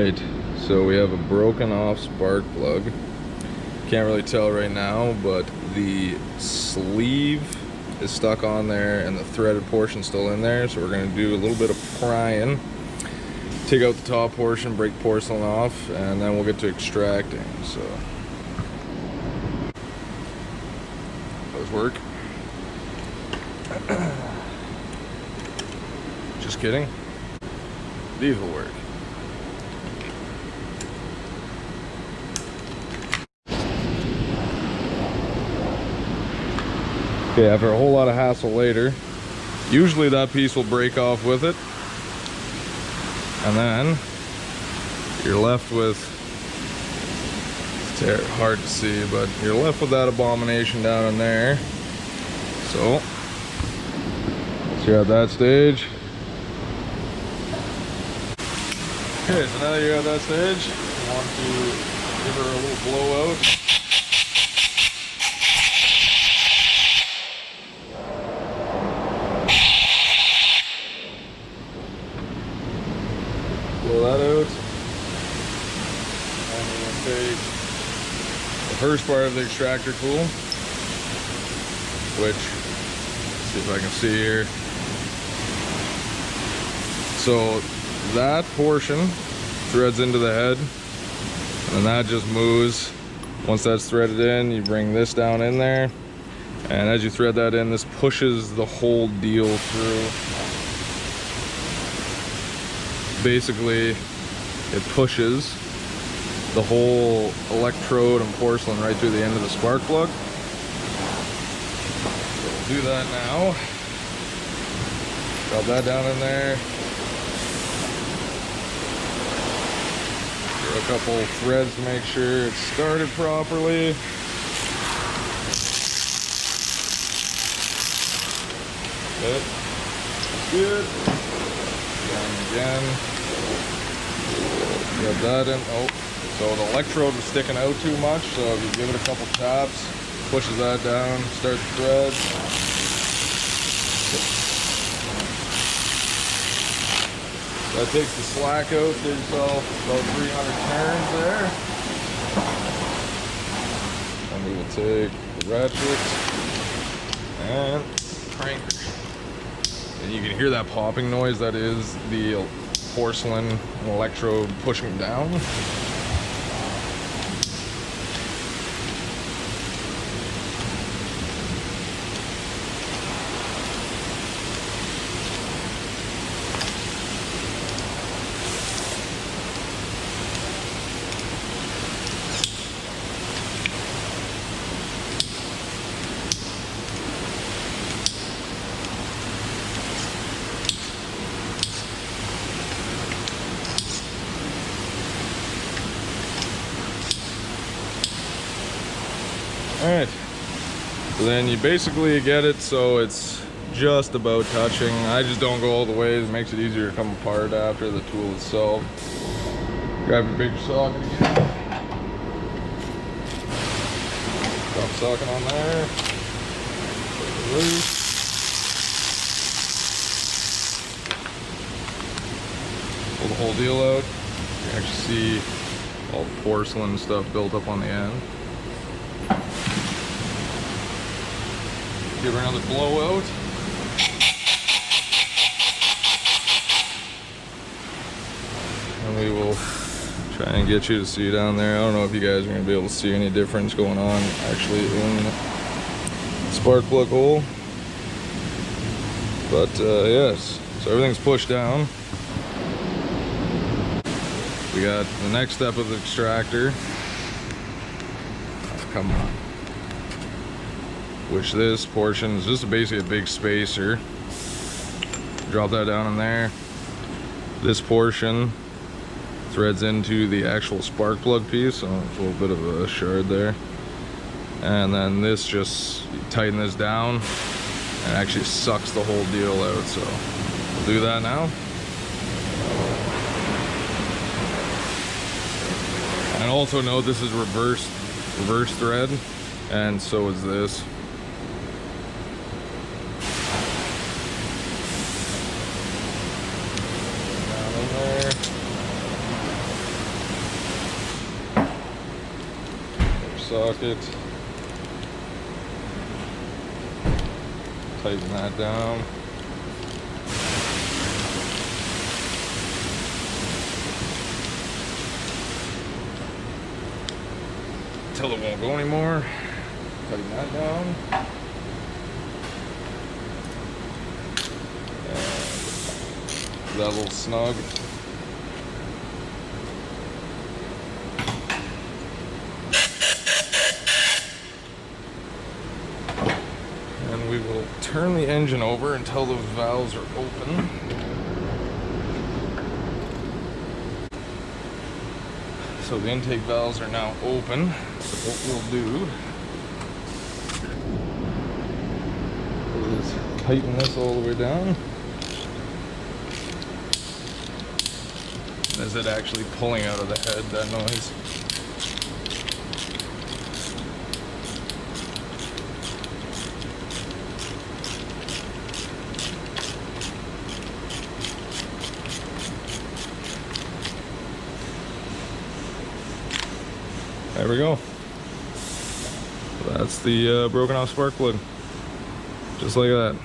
Alright, so we have a broken off spark plug. Can't really tell right now, but the sleeve is stuck on there and the threaded portion still in there, so we're going to do a little bit of prying, take out the top portion, break porcelain off, and then we'll get to extracting. So those work. Just kidding, these will work. Okay, after a whole lot of hassle later, usually that piece will break off with it, and then you're left with, it's hard to see, but you're left with that abomination down in there. So you're at that stage. Okay, so now that you're at that stage, you want to give her a little blowout. Blow that out, and we're going to take the first part of the extractor tool, which, let's see if I can see here. So that portion threads into the head, and that just moves. Once that's threaded in, you bring this down in there, and as you thread that in, this pushes the whole deal through. Basically, it pushes the whole electrode and porcelain right through the end of the spark plug. So we'll do that now. Drop that down in there. Throw a couple threads to make sure it's started properly. Good. Down again. Get that in. Oh, so the electrode was sticking out too much, so if you give it a couple taps, pushes that down, start the thread. That takes the slack out, gives yourself about 300 turns there. And we will take the ratchet and cranker. And you can hear that popping noise, that is the porcelain electrode pushing down. Alright, so then you basically get it so it's just about touching. I just don't go all the way, it makes it easier to come apart after the tool itself. Grab your big socket again. Drop the socket on there. Loose. Pull the whole deal out. You can actually see all the porcelain stuff built up on the end. Give her another blowout. And we will try and get you to see down there. I don't know if you guys are going to be able to see any difference going on actually in the spark plug hole. But yes, so everything's pushed down. We got the next step of the extractor. Oh, come on. Which this portion is just basically a big spacer. Drop that down in there. This portion threads into the actual spark plug piece, so there's a little bit of a shard there. And then this just, you tighten this down and actually sucks the whole deal out. So we'll do that now. And also note this is reverse thread, and so is this. socket. Tighten that down. Until it won't go anymore. Tighten that down. And that little snug. And we will turn the engine over until those valves are open. So the intake valves are now open. So what we'll do is tighten this all the way down. Is it actually pulling out of the head, that noise? There we go. That's the broken off spark plug. Just like that.